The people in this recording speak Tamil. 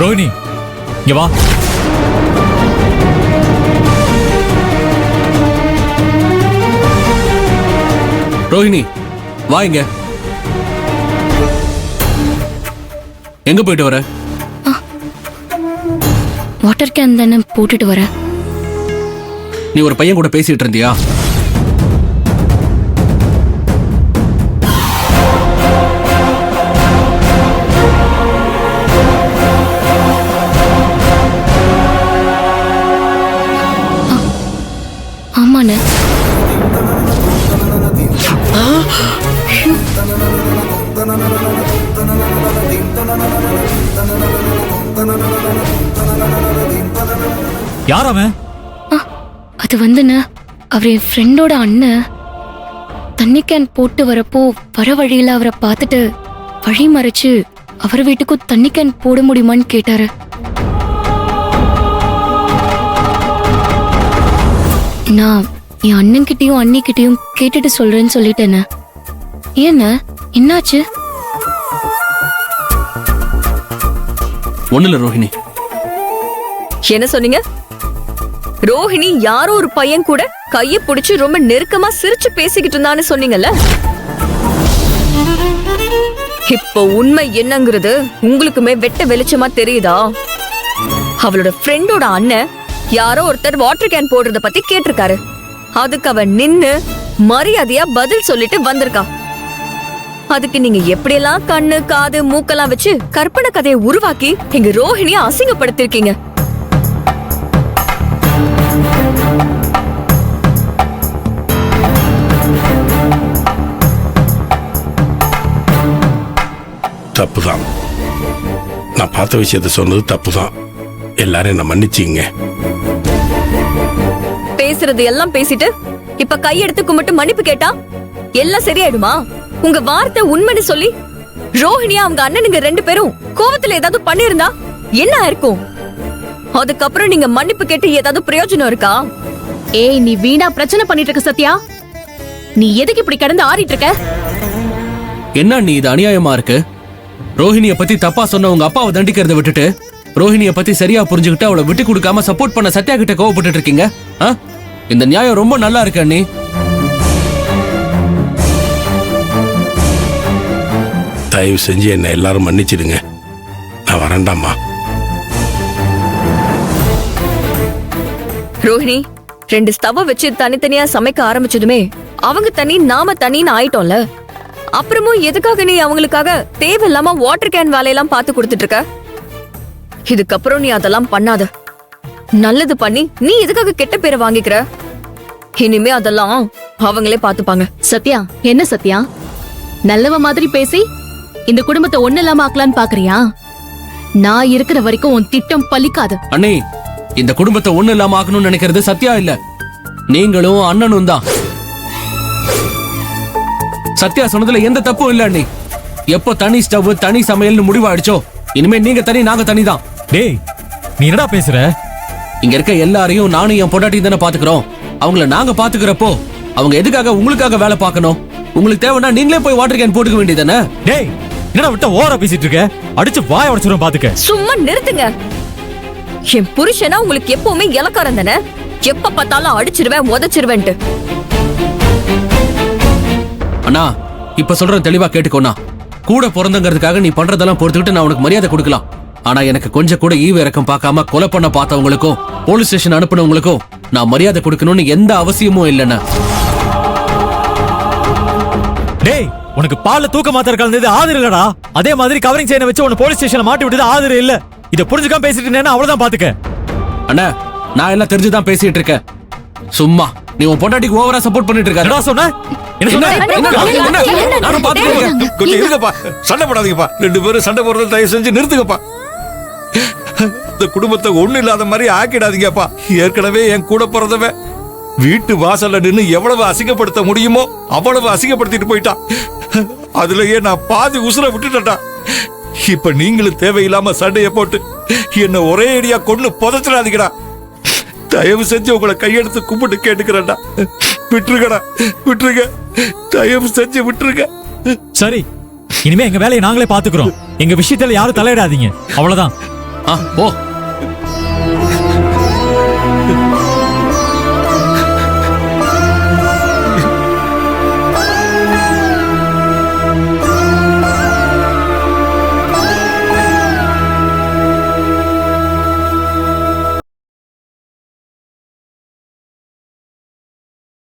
ரோஹிணி இங்க வா. ரோஹிணி வா. இங்க எங்க போயிட்டு வர? வாட்டர் கேன் தானே போட்டுட்டு வரேன். நீ ஒரு பையன் கூட பேசிட்டு இருந்தியா? ஆமாண்ணே. யார் அவன்? அது வந்துண்ணே, அவர் என் ஃப்ரெண்டோட அண்ணன். தண்ணி கேன் போட்டு வரப்போ வர வழியில அவரை பார்த்துட்டு வழி மறைச்சு அவர் வீட்டுக்கும் தண்ணி கேன் போட முடியுமான்னு கேட்டாரு. நான் என் அண்ணன் கிட்டயும் அண்ணி கிட்டயும் கேட்டுட்டு சொல்றேன்னு சொல்லிட்டேன்னு. ஏண்ணே, என்னாச்சு? ஒண்ணுல ரோஹிணி. என்ன சொன்னீங்க? ரோஹிணி யாரோ ஒரு பையன் கூட கையை பிடிச்சு ரொம்ப நெருக்கமா சிரிச்சு பேசிக்கிட்டு இருந்தான்னு சொன்னீங்கல்ல. இப்போ உண்மை என்னங்கிறது உங்களுக்குமே வெட்ட வெளிச்சமா தெரியுதா? அவளோட ஃப்ரெண்டோட அண்ணன் யாரோ ஒருத்தர் வாட்டர் கேன் போடுறத பத்தி கேட்டிருக்காரு. அதுக்கு அவன் நின்னு மரியாதையா பதில் சொல்லிட்டு வந்திருக்கா. அதுக்கு நீங்க எப்படியெல்லாம் கண்ணு காது மூக்கெல்லாம் வச்சு கற்பனை கதையை உருவாக்கி எங்க ரோஹிணிய அசிங்கப்படுத்திருக்கீங்க. தப்புதான். நான் பார்த்த விஷயத்த சொன்னது தப்புதான். எல்லாரும் என்ன மன்னிச்சிங்க. பேசுறது எல்லாம் பேசிட்டு இப்ப கையெடுத்து கும்பிட்டு மன்னிப்பு கேட்டா எல்லாம் சரியாயிடுமா? உங்க வார்த்தை உண்மைன்னு சொல்லி ரோஹிணியா அவங்க அண்ணனுங்க 2 பேரும் கோவத்துல ஏதாவது பண்ணிருந்தா என்ன ஆயிருக்கும்? அதுக்கப்புறம் நீங்க மன்னிப்பு கேட்டு ஏதாவது பிரயோஜனம் இருக்கா? ஏய், நீ வீணா பிரச்சனை பண்ணிட்டு இருக்க சத்யா. நீ எதுக்கு இப்படி கிடந்து ஆடிட்டு இருக்க? என்ன நீ இது அநியாயமா இருக்கு? ரோஹிணிய பத்தி தப்பா சொன்ன உங்க அப்பாவை தண்டிக்கிறத விட்டுட்டு ரோஹிணிய பத்தி சரியா புரிஞ்சுக்கிட்டு அவளை விட்டு கொடுக்காம சப்போர்ட் பண்ண சத்யா கிட்ட கோவப்பட்டு இருக்கீங்க. இந்த நியாயம் ரொம்ப நல்லா இருக்கு அண்ணி. தயவு செஞ்சு என்ன எல்லாரும் மன்னிச்சிடுங்க. நான் வரண்டாமா. ரோஹிணி 2 ஸ்டவ் வச்சு தனித்தனியா சமைக்க ஆரம்பிச்சதுமே அவங்க தனி நாம தனின்னு ஆயிட்டோம்ல. அப்புறமும் எதுக்காக நீ அவங்களுக்காக தேவையில்லாம வாட்டர் கேன் வேலையெல்லாம் பார்த்து கொடுத்துட்டு இருக்க? இதுக்கப்புறம் நீ அதெல்லாம் பண்ணாத. நல்லது பண்ணி நீ எதுக்காக கெட்ட பேரை வாங்கிக்கிற? இனிமே அதெல்லாம் அவங்களே பாத்துப்பாங்க. சத்யா, என்ன சத்யா, நல்லவ மாதிரி பேசி இந்த குடும்பத்தை ஒண்ணு இல்லாம ஆக்கலான்னு பாக்குறியா? நான் இருக்கிற வரைக்கும் உன் திட்டம் பலிக்காது. அண்ணி, இந்த குடும்பத்தை ஒண்ணு இல்லாம ஆக்கணும்னு நினைக்கிறது சத்யா இல்ல, நீங்களும் அண்ணனும் தான். சத்யா சொன்னதுல எந்த தப்பும் இல்ல அண்ணி. எப்போ தனி ஸ்டவ் தனி சமையல்னு முடிவாயிடுச்சோ இனிமே நீங்க தனி நாங்க தனி தான். டேய், நீ என்னடா பேசுற? இங்க இருக்க எல்லாரையும் நானும் என் பொண்டாட்டி தானே பாத்துக்கிறோம். அவங்கள நாங்க பாத்துக்கிறப்போ அவங்க எதுக்காக உங்களுக்காக வேலை பார்க்கணும்? உங்களுக்கு தேவைன்னா நீங்களே போய் வாட்டர் கேன் போட்டுக்க வேண்டியதானே? டேய், என்னடா விட்ட ஓவரா பேசிட்டு இருக்க? அடிச்சு வாய உடைச்சிரும் பாத்துக்க. சும்மா நிறுத்துங்க. என் புருஷனா உங்களுக்கு எப்பவுமே இலக்காரம் தானே. எப்ப பார்த்தாலும் அடிச்சிருவேன் உதச்சிருவேன்ட்டு. அண்ணா, இப்ப சொல்றேன் தெளிவா கேட்டுக்கோண்ணா. கூட பிறந்தங்கிறதுக்காக நீ பண்றதெல்லாம் பொறுத்துக்கிட்டு நான் உனக்கு மரியாதை கொடுக்கலாம். ஆனா எனக்கு கொஞ்சம் கூட ஈவு இறக்கம் பார்க்காம கொலை பண்ண பார்த்தவங்களுக்கும் போலீஸ் ஸ்டேஷன் அனுப்பினவங்களுக்கும் நான் மரியாதை கொடுக்கணும்னு எந்த அவசியமும் இல்லைண்ணா. டேய், உனக்கு பால்ல தூக்க மாத்திர கலந்தது ஆதரவு இல்லடா. அதே மாதிரி கவரிங் செயினை வச்சு உன்னை போலீஸ் ஸ்டேஷன்ல மாட்டி விட்டது ஆதரவு இல்ல. இத புரிஞ்சுக்காம பேசிட்டு இருந்தேன்னா அவ்வளவுதான் பாத்துக்க. அண்ணா, நான் எல்லாம் தெரிஞ்சுதான் பேசிட்டு இருக்கேன். சும்மா நீ உன் பொண்டாட்டிக்கு ஓவரா சப்போர்ட் பண்ணிட்டு இருக்க. என்னடா சொன்ன? என்ன சொன்ன? நானும் பாத்துட்டு இருக்கேன். கொஞ்சம் இருங்கப்பா, சண்டை போடாதீங்கப்பா. 2 பேரும் சண்டை போடுறத தயவு செஞ்சு நிறுத்துங்கப்பா. இந்த குடும்பத்தை ஒண்ணு இல்லாத மாதிரி ஆக்கிடாதீங்கப்பா. ஏற்கனவே என் கூட பிறந்தவன் வீட்டு வாசல்ல நின்னு எவ்வளவு அசிங்கப்படுத்த முடியுமோ அவ்வளவு அசிங்கப்படுத்திட்டு போயிட்டான். அதுலயே நான் பாதி உசுரை விட்டுட்டா. இப்ப நீங்களும் தேவையில்லாம சண்டைய போட்டு என்ன ஒரே அடியா கொண்டு புதைச்சிடாதீங்கடா. தயவு செஞ்சு உங்களை கையெடுத்து கும்பிட்டு கேட்டுக்கிறேன்டா. விட்டுருங்கடா, விட்டுருங்க. தயவு செஞ்சு விட்டுருங்க. சரி, இனிமே எங்க வேலையை நாங்களே பாத்துக்கிறோம். எங்க விஷயத்துல யாரும் தலையிடாதீங்க, அவ்வளவுதான். ஆ போ